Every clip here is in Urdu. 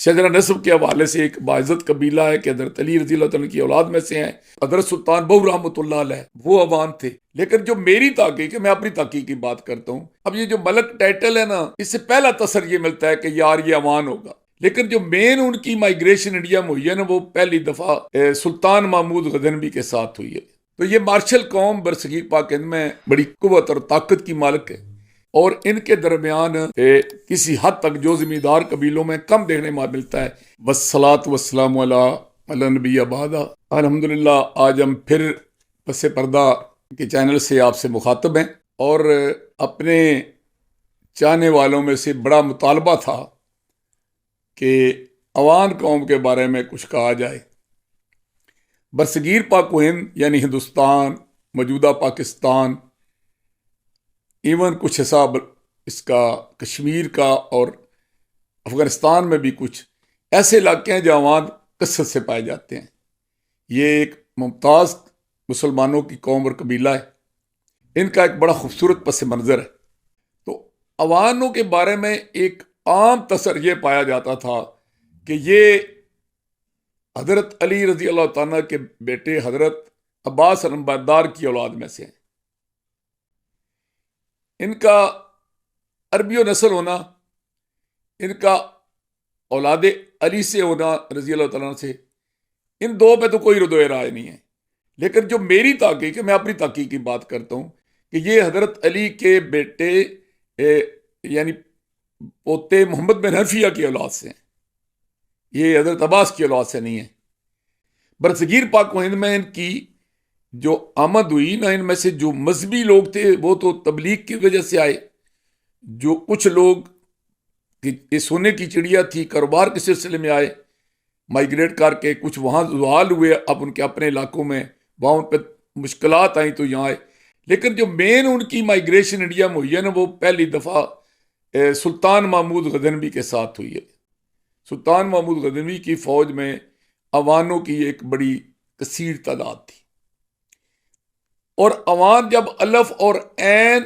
شجرہ نسب کے حوالے سے ایک باعزت قبیلہ ہے کہ حضرت علی رضی اللہ تعالیٰ کی اولاد میں سے ہیں. حضرت سلطان بہو رحمۃ اللہ علیہ وہ عوان تھے. لیکن جو میری تحقیق ہے، میں اپنی تحقیق کی بات کرتا ہوں، اب یہ جو ملک ٹائٹل ہے نا، اس سے پہلا تصر یہ ملتا ہے کہ یار یہ عوان ہوگا. لیکن جو مین ان کی مائگریشن انڈیا میں ہوئی ہے نا، وہ پہلی دفعہ سلطان محمود غزنوی کے ساتھ ہوئی ہے. تو یہ مارشل قوم برصغیر پاک ہند میں بڑی قوت اور طاقت کی مالک ہے، اور ان کے درمیان کسی حد تک جو زمیندار قبیلوں میں کم دیکھنے میں ملتا ہے. والصلاۃ والسلام علی نبی بعد. الحمدللہ آج ہم پھر پس پردہ کے چینل سے آپ سے مخاطب ہیں، اور اپنے چاہنے والوں میں سے بڑا مطالبہ تھا کہ عوان قوم کے بارے میں کچھ کہا جائے. برصغیر پاک و ہند یعنی ہندوستان، موجودہ پاکستان، ایون کچھ حساب اس کا کشمیر کا، اور افغانستان میں بھی کچھ ایسے علاقے ہیں جہاں عوان کثرت سے پائے جاتے ہیں. یہ ایک ممتاز مسلمانوں کی قوم اور قبیلہ ہے. ان کا ایک بڑا خوبصورت پس منظر ہے. تو عوانوں کے بارے میں ایک عام تصور یہ پایا جاتا تھا کہ یہ حضرت علی رضی اللہ تعالیٰ کے بیٹے حضرت عباس علمبردار کی اولاد میں سے ہیں. ان کا عربی و نسل ہونا، ان کا اولاد علی سے ہونا رضی اللہ تعالیٰ سے، ان دو پہ تو کوئی رد و رائے نہیں ہے. لیکن جو میری تحقیق ہے، میں اپنی تحقیق کی بات کرتا ہوں کہ یہ حضرت علی کے بیٹے یعنی پوتے محمد بن حنفیہ کی اولاد سے ہیں، یہ حضرت عباس کی اولاد سے نہیں ہے. برصغیر پاک و ہند میں ان کی جو آمد ہوئی نا، ان میں سے جو مذہبی لوگ تھے وہ تو تبلیغ کی وجہ سے آئے. جو کچھ لوگ یہ سونے کی چڑیا تھی، کاروبار کے سلسلے میں آئے مائگریٹ کر کے. کچھ وہاں زوال ہوئے اب ان کے اپنے علاقوں میں، وہاں ان پہ مشکلات آئیں تو یہاں آئے. لیکن جو مین ان کی مائگریشن انڈیا میں ہوئی ہے نا، وہ پہلی دفعہ سلطان محمود غزنوی کے ساتھ ہوئی ہے. سلطان محمود غزنوی کی فوج میں عوانوں کی ایک بڑی کثیر تعداد تھی. اور عوان جب الف اور عین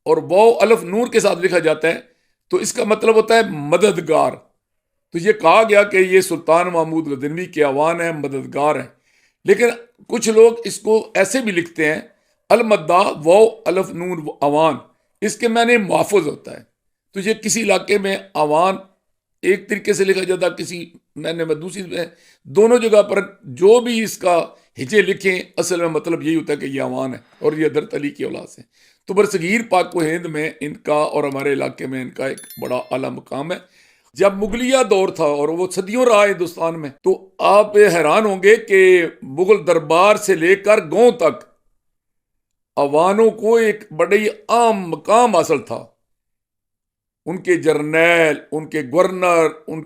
اور واو الف نور کے ساتھ لکھا جاتا ہے تو اس کا مطلب ہوتا ہے مددگار. تو یہ کہا گیا کہ یہ سلطان محمود غزنوی کے عوان ہیں، مددگار ہیں. لیکن کچھ لوگ اس کو ایسے بھی لکھتے ہیں المدہ واو الف نون عوان، اس کے معنی محافظ ہوتا ہے. تو یہ کسی علاقے میں عوان ایک طریقے سے لکھا جاتا، کسی معنی میں دوسری میں، دونوں جگہ پر جو بھی اس کا ہجے لکھیں اصل میں مطلب یہی ہوتا ہے کہ یہ عوان ہے اور یہ حضرت علی کی اولاد سے. تو برصغیر پاک و ہند میں ان کا اور ہمارے علاقے میں ان کا ایک بڑا اعلیٰ مقام ہے. جب مغلیہ دور تھا اور وہ صدیوں رہا ہندوستان میں، تو آپ حیران ہوں گے کہ مغل دربار سے لے کر گاؤں تک عوانوں کو ایک بڑی عام مقام حاصل تھا. ان کے جرنیل، ان کے گورنر، ان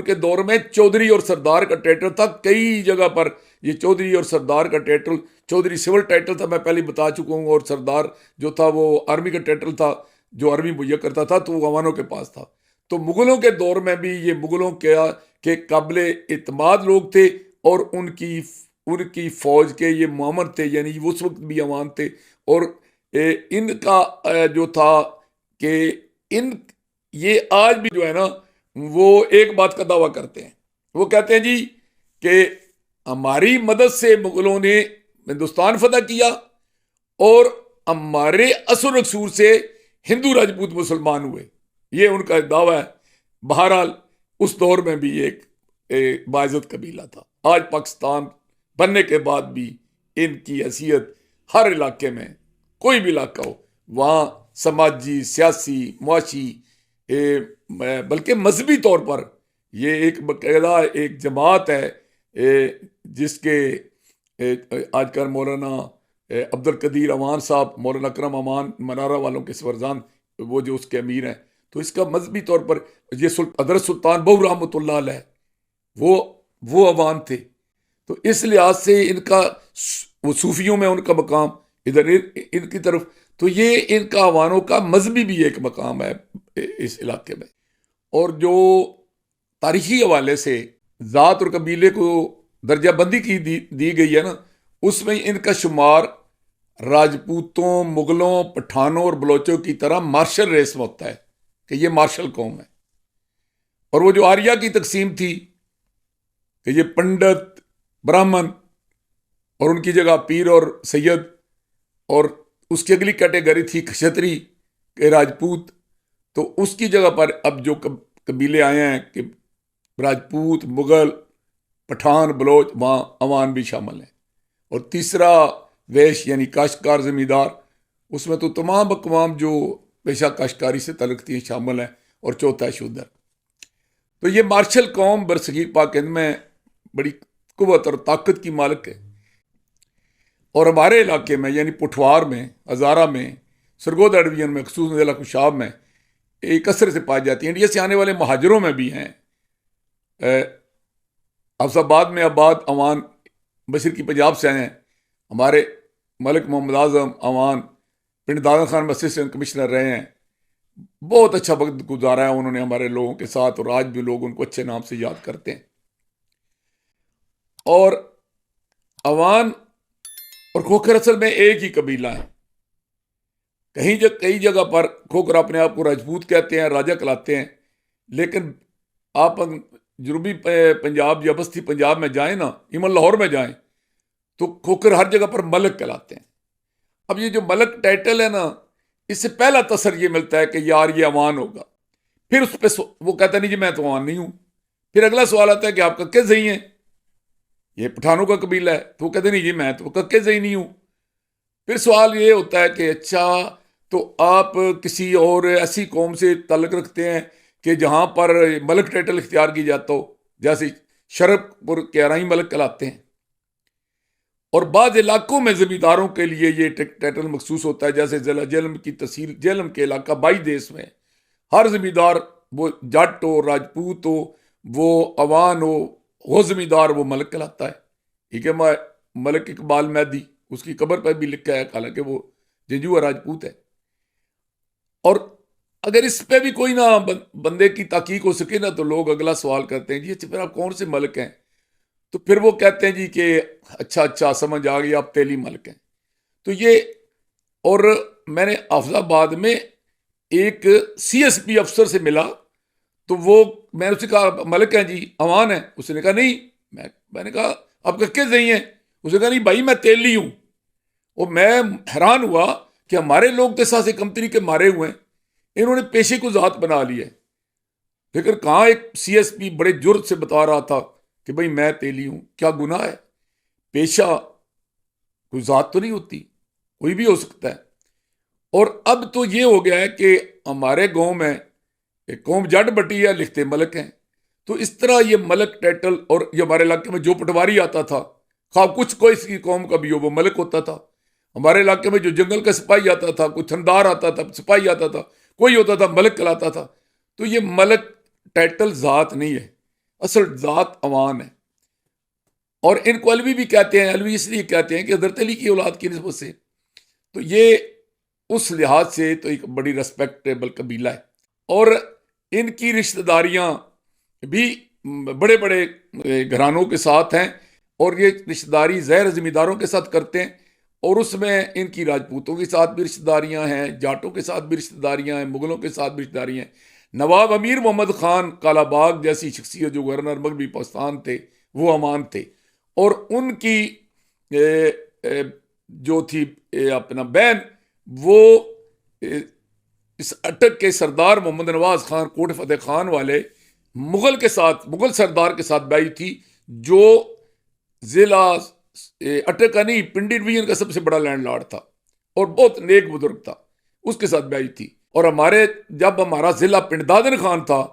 کے دور میں چودھری اور سردار کا ٹائٹل تھا. کئی جگہ پر یہ چودھری اور سردار کا ٹائٹل، چودھری سول ٹائٹل تھا، میں پہلے بتا چکا ہوں، اور سردار جو تھا وہ آرمی کا ٹائٹل تھا، جو آرمی مہیا کرتا تھا تو وہ عوانوں کے پاس تھا. تو مغلوں کے دور میں بھی یہ مغلوں کے قابل اعتماد لوگ تھے، اور ان کی فوج کے یہ معمر تھے، یعنی اس وقت بھی عوان تھے. اور ان کا جو تھا کہ یہ آج بھی جو ہے نا، وہ ایک بات کا دعویٰ کرتے ہیں. وہ کہتے ہیں جی کہ ہماری مدد سے مغلوں نے ہندوستان فتح کیا، اور ہمارے اثر رسول سے ہندو راجپوت مسلمان ہوئے. یہ ان کا دعویٰ ہے. بہرحال اس دور میں بھی ایک باعزت قبیلہ تھا. آج پاکستان بننے کے بعد بھی ان کی حیثیت ہر علاقے میں، کوئی بھی علاقہ ہو، وہاں سماجی، سیاسی، معاشی، بلکہ مذہبی طور پر یہ ایک باقاعدہ ایک جماعت ہے، جس کے آج کل مولانا عبد القدیر امان صاحب، مولانا اکرم امان منارہ والوں کے سربراہ، وہ جو اس کے امیر ہیں. تو اس کا مذہبی طور پر یہ حضرت سلطان بہو رحمۃ اللہ علیہ وہ عوان تھے. تو اس لحاظ سے ان کا وہ صوفیوں میں ان کا مقام ادھر ان کی طرف، تو یہ ان کا عوانوں کا مذہبی بھی ایک مقام ہے اس علاقے میں. اور جو تاریخی حوالے سے ذات اور قبیلے کو درجہ بندی کی دی گئی ہے نا، اس میں ان کا شمار راجپوتوں، مغلوں، پٹھانوں اور بلوچوں کی طرح مارشل ریس میں ہوتا ہے کہ یہ مارشل قوم ہے. اور وہ جو آریہ کی تقسیم تھی کہ یہ پنڈت براہمن اور ان کی جگہ پیر اور سید، اور اس کی اگلی کیٹیگری تھی کھشتری کہ راجپوت، تو اس کی جگہ پر اب جو قبیلے آئے ہیں کہ راجپوت، مغل، پٹھان، بلوچ، وہاں عوان بھی شامل ہیں۔ اور تیسرا ویش یعنی کاشتکار زمیندار، اس میں تو تمام اقوام جو پیشہ کاشتکاری سے تعلق تھی شامل ہیں، اور چوتھا ہے شودر۔ تو یہ مارشل قوم برصغیر پاک ہند میں بڑی قوت اور طاقت کی مالک ہے، اور ہمارے علاقے میں یعنی پٹھوار میں، ہزارہ میں، سرگودا ڈویژن میں، خصوصاً ضلع خوشاب میں ایک کثرت سے پائی جاتی ہے۔ انڈیا سے آنے والے مہاجروں میں بھی ہیں، حفظ آباد میں آباد عوان مشرقی پنجاب سے آئے ہیں، ہمارے ملک محمد اعظم عوان پنڈ دادن خان میں اسسٹنٹ کمشنر رہے ہیں، بہت اچھا وقت گزارا ہے انہوں نے ہمارے لوگوں کے ساتھ، اور آج بھی لوگ ان کو اچھے نام سے یاد کرتے ہیں۔ اور عوان اور کھوکھر اصل میں ایک ہی قبیلہ ہے۔ کئی جگہ پر کھوکھر اپنے آپ کو راجپوت کہتے ہیں، راجہ کہلاتے ہیں، لیکن آپ جنوبی پنجاب یا بستی پنجاب میں جائیں نا، ایون لاہور میں جائیں، تو کھوکھر ہر جگہ پر ملک کہلاتے ہیں۔ اب یہ جو ملک ٹائٹل ہے نا، اس سے پہلا تصر یہ ملتا ہے کہ یار یہ عوان ہوگا، پھر اس پہ وہ کہتا نہیں جی میں تو عوان نہیں ہوں۔ پھر اگلا سوال آتا ہے کہ آپ ککے زئی ہیں، یہ پٹھانوں کا قبیلہ ہے، تو وہ کہتے نہیں جی میں تو ککے زئی نہیں ہوں۔ پھر سوال یہ ہوتا ہے کہ اچھا تو آپ کسی اور ایسی قوم سے تعلق رکھتے ہیں کہ جہاں پر ملک ٹائٹل اختیار کی جاتا ہو، جیسے شرف پور کے ارائی ملک کہلاتے ہیں، اور بعض علاقوں میں زمینداروں کے لیے یہ ٹائٹل مخصوص ہوتا ہے، جیسے ضلع جہلم کی تحصیل جہلم کے علاقہ 22 دیس میں ہر زمیندار، وہ جٹ ہو، راجپوت ہو، وہ عوان ہو، وہ زمیندار وہ ملک کہلاتا ہے۔ ٹھیک ہے، ملک اقبال مہدی اس کی قبر پہ بھی لکھا ہے، حالانکہ وہ جنجو راجپوت ہے۔ اور اگر اس پہ بھی کوئی نہ بندے کی تحقیق ہو سکے نا، تو لوگ اگلا سوال کرتے ہیں جی اچھا پھر آپ کون سے ملک ہیں؟ تو پھر وہ کہتے ہیں جی کہ اچھا سمجھ آ گئی، آپ تیلی ملک ہیں۔ تو یہ، اور میں نے حفظ آباد میں ایک سی ایس پی افسر سے ملا، تو وہ میں نے اسے کہا ملک ہیں جی، عوان ہیں؟ اس نے کہا نہیں۔ میں نے کہا آپ ککے زئی ہیں؟ اس نے کہا نہیں بھائی میں تیلی ہوں۔ اور میں حیران ہوا کہ ہمارے لوگ تو ساتھ سے کمتری کے مارے ہوئے ہیں، انہوں نے پیشے کو ذات بنا لیا ہے۔ لیکن کہاں ایک سی ایس پی بڑے جرت سے بتا رہا تھا کہ بھائی میں تیلی ہوں، کیا گناہ ہے؟ پیشہ کوئی ذات تو نہیں ہوتی، کوئی بھی ہو سکتا ہے۔ اور اب تو یہ ہو گیا ہے کہ ہمارے گاؤں میں ایک قوم جٹ بٹی ہے، لکھتے ملک ہیں۔ تو اس طرح یہ ملک ٹائٹل، اور یہ ہمارے علاقے میں جو پٹواری آتا تھا، خواہ کچھ کوئی سی قوم کا بھی ہو، وہ ملک ہوتا تھا۔ ہمارے علاقے میں جو جنگل کا سپاہی آتا تھا، کوئی تھندار آتا تھا، سپاہی آتا تھا، کوئی ہوتا تھا، ملک کہلاتا تھا۔ تو یہ ملک ٹائٹل ذات نہیں ہے، اصل ذات عوان ہے۔ اور ان کو علوی بھی کہتے ہیں، علوی اس لیے کہتے ہیں کہ حضرت علی کی اولاد کی نسبت سے۔ تو یہ اس لحاظ سے تو ایک بڑی ریسپیکٹیبل قبیلہ ہے، اور ان کی رشتہ داریاں بھی بڑے بڑے گھرانوں کے ساتھ ہیں، اور یہ رشتہ داری ظاہر زمینداروں کے ساتھ کرتے ہیں، اور اس میں ان کی راجپوتوں کے ساتھ بھی رشتہ داریاں ہیں، جاٹوں کے ساتھ بھی رشتہ داریاں ہیں، مغلوں کے ساتھ بھی رشتہ داریاں ہیں۔ نواب امیر محمد خان کالا باغ جیسی شخصیت جو گورنر مغربی پاکستان تھے، وہ عوان تھے، اور ان کی جو تھی اپنا بہن، وہ اس اٹک کے سردار محمد نواز خان کوٹ فتح خان والے مغل کے ساتھ، مغل سردار کے ساتھ بیعت تھی، جو ضلع اٹک کا نہیں پنڈی ڈویژن کا سب سے بڑا لینڈ لارڈ تھا اور بہت نیک بزرگ تھا، اس کے ساتھ بیعت تھی۔ اور جب ہمارا ضلع پنڈ دادن خان تھا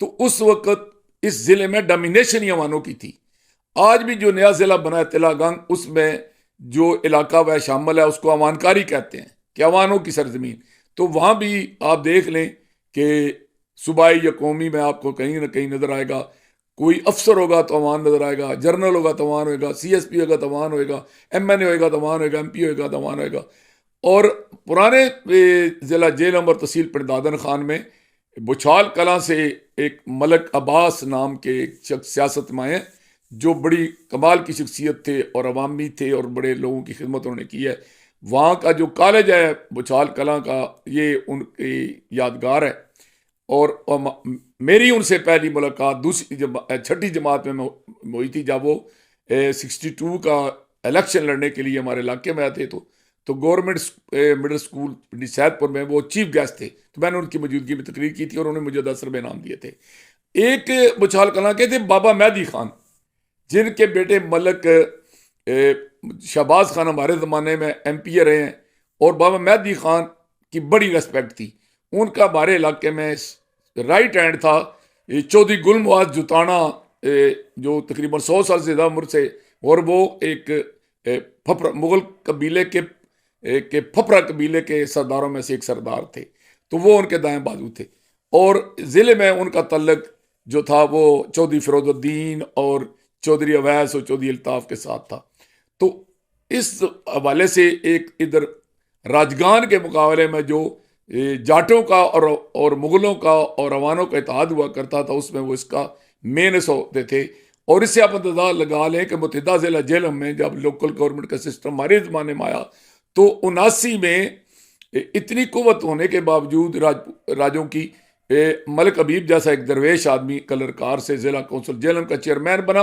تو اس وقت اس ضلع میں ڈومینیشن ہی عوانوں کی تھی۔ آج بھی جو نیا ضلع بنا ہے تلا گنگ، اس میں جو علاقہ وہ شامل ہے اس کو عوان کاری کہتے ہیں، کہ عوانوں کی سرزمین۔ تو وہاں بھی آپ دیکھ لیں کہ صوبائی یا قومی میں آپ کو کہیں نہ کہیں نظر آئے گا، کوئی افسر ہوگا تو عوان نظر آئے گا، جنرل ہوگا تو عوان ہوئے گا، سی ایس پی ہوگا تو عوان ہوئے گا، ایم این اے ہوئے گا تو عوان ہوئے گا، ایم پی ہوئے گا تو عوان ہوئے گا۔ اور پرانے ضلع جہلم اور تحصیل پنڈ دادن خان میں بچھال کلاں سے ایک ملک عباس نام کے ایک شخص سیاست میں آئے، جو بڑی کمال کی شخصیت تھے اور عوامی تھے اور بڑے لوگوں کی خدمت انہوں نے کی ہے۔ وہاں کا جو کالج ہے بچھال کلاں کا، یہ ان کی یادگار ہے۔ اور میری ان سے پہلی ملاقات چھٹی جماعت میں ہوئی تھی، جب وہ 62 کا الیکشن لڑنے کے لیے ہمارے علاقے میں آتے تو گورنمنٹ مڈل اسکول سید پور میں وہ چیف گیسٹ تھے، تو میں نے ان کی موجودگی میں تقریر کی تھی اور انہوں نے مجھے 10 روپے انعام دیے تھے۔ ایک بچھال کلاں کے تھے بابا مہدی خان، جن کے بیٹے ملک شہباز خان ہمارے زمانے میں ایم پی اے رہے ہیں، اور بابا مہدی خان کی بڑی ریسپیکٹ تھی ان کا۔ ہمارے علاقے میں رائٹ ہینڈ تھا چودھری گل مواز جتانا، جو تقریباً 100 سال سے زیادہ عمر سے، اور وہ ایک مغل قبیلے کے پھپرا قبیلے کے سرداروں میں سے ایک سردار تھے، تو وہ ان کے دائیں بازو تھے۔ اور ضلع میں ان کا تعلق جو تھا وہ چودھری فیروز الدین اور چودھری اویس اور چودھری الطاف کے ساتھ تھا۔ تو اس حوالے سے ایک ادھر راجگان کے مقابلے میں جو جاٹوں کا اور مغلوں کا اور عوانوں کا اتحاد ہوا کرتا تھا، اس میں وہ اس کا مین حصہ ہوتے تھے۔ اور اس سے آپ اندازہ لگا لیں کہ متحدہ ضلع جہلم میں جب لوکل گورنمنٹ کا سسٹم ہمارے زمانے میں آیا تو 79 میں اتنی قوت ہونے کے باوجود راجوں کی، ملک حبیب جیسا ایک درویش آدمی کلرکار سے ضلع کونسل جہلم کا چیئرمین بنا،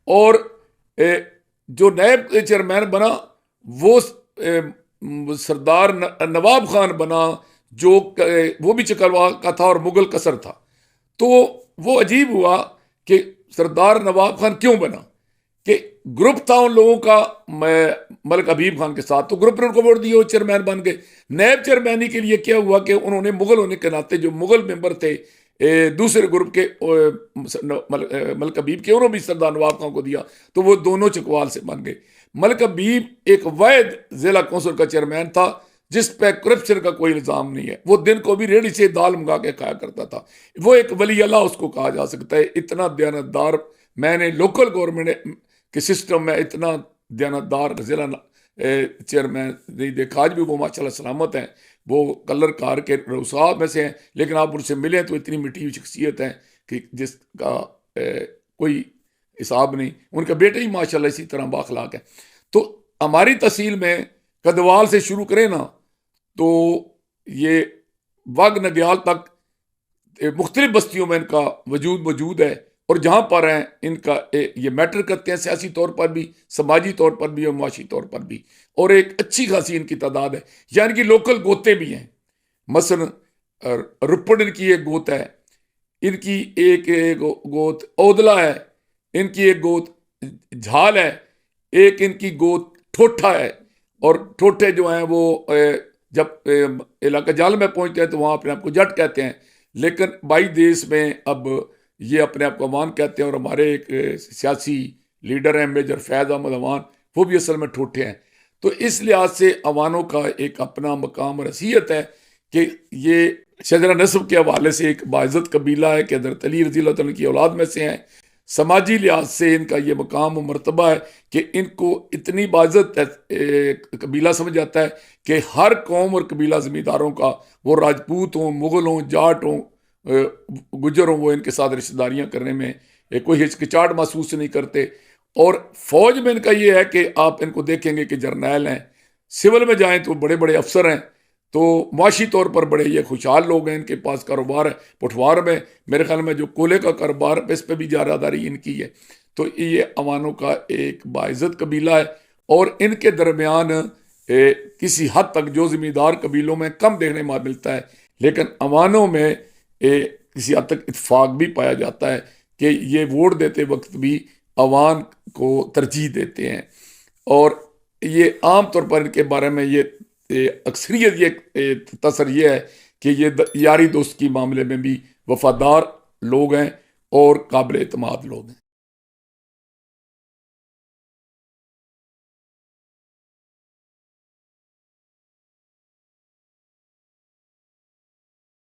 اور جو نائب چیئرمین بنا وہ سردار نواب خان بنا، جو وہ بھی چکروا کا تھا اور مغل قصر تھا۔ تو وہ عجیب ہوا کہ سردار نواب خان کیوں بنا، کہ گروپ تھا ان لوگوں کا ملک حبیب خان کے ساتھ، تو گروپ نے ان کو ووٹ دیے، وہ چیئرمین بن گئے۔ نیب چیئرمینی کے لیے کیا ہوا کہ انہوں نے مغل ہونے کے ناطے جو مغل ممبر تھے دوسرے گروپ کے ملک حبیب کے، انہوں نے بھی سردار نواب خان کو دیا، تو وہ دونوں چکوال سے بن گئے۔ ملک حبیب ایک واحد ضلع کونسل کا چیئرمین تھا جس پہ کرپشن کا کوئی الزام نہیں ہے، وہ دن کو بھی ریڑھی سے دال منگا کے کھایا کرتا تھا، وہ ایک ولی اللہ اس کو کہا جا سکتا ہے۔ اتنا دیانتدار میں نے لوکل گورنمنٹ کے سسٹم میں اتنا دیانتدار ضلع چیئرمین نہیں دیکھا۔ آج بھی وہ ماشاءاللہ سلامت ہیں، وہ کلر کار کے رؤساء میں سے ہیں، لیکن آپ ان سے ملیں تو اتنی مٹی ہوئی شخصیت ہیں کہ جس کا کوئی حساب نہیں۔ ان کا بیٹا ہی ماشاءاللہ اسی طرح بااخلاق ہے۔ تو ہماری تحصیل میں کدوال سے شروع کریں نا تو یہ واگ نگیال تک مختلف بستیوں میں ان کا وجود موجود ہے، اور جہاں پر ہیں ان کا یہ میٹر کرتے ہیں، سیاسی طور پر بھی، سماجی طور پر بھی اور معاشی طور پر بھی، اور ایک اچھی خاصی ان کی تعداد ہے۔ یعنی کہ لوکل گوتے بھی ہیں، مثلا رپڑ ان کی ایک گوت ہے، ان کی ایک گوت اودلا ہے، ان کی ایک گوت جھال ہے، ایک ان کی گوت ٹھوٹھا ہے، اور ٹھوٹھے جو ہیں وہ جب علاقہ جال میں پہنچتے ہیں تو وہاں اپنے آپ کو جٹ کہتے ہیں، لیکن بائی دیس میں اب یہ اپنے آپ کو امان کہتے ہیں۔ اور ہمارے ایک سیاسی لیڈر ہیں میجر فیض احمد اوان، وہ بھی اصل میں ٹھوٹھے ہیں۔ تو اس لحاظ سے اوانوں کا ایک اپنا مقام اور حیثیت ہے کہ یہ شجرہ نسب کے حوالے سے ایک باعزت قبیلہ ہے کہ حضرت علی رضی اللہ تعالیٰ کی اولاد میں سے ہیں۔ سماجی لحاظ سے ان کا یہ مقام و مرتبہ ہے کہ ان کو اتنی باعزت قبیلہ سمجھ جاتا ہے کہ ہر قوم اور قبیلہ زمینداروں کا، وہ راجپوت ہوں، مغل ہوں، جاٹ ہوں، گجر ہوں، وہ ان کے ساتھ رشتہ داریاں کرنے میں کوئی ہچکچاہٹ محسوس نہیں کرتے۔ اور فوج میں ان کا یہ ہے کہ آپ ان کو دیکھیں گے کہ جرنیل ہیں، سول میں جائیں تو بڑے بڑے افسر ہیں، تو معاشی طور پر بڑے یہ خوشحال لوگ ہیں، ان کے پاس کاروبار ہے۔ پٹھوار میں میرے خیال میں جو کولے کا کاروبار ہے اس پہ بھی جارہداری ان کی ہے۔ تو یہ اوانوں کا ایک باعزت قبیلہ ہے، اور ان کے درمیان کسی حد تک جو زمیندار قبیلوں میں کم دیکھنے میں ملتا ہے، لیکن اوانوں میں کسی حد تک اتفاق بھی پایا جاتا ہے کہ یہ ووٹ دیتے وقت بھی عوام کو ترجیح دیتے ہیں۔ اور یہ عام طور پر ان کے بارے میں یہ اکثریت یہ تصور یہ ہے کہ یہ یاری دوست کی معاملے میں بھی وفادار لوگ ہیں اور قابل اعتماد لوگ ہیں۔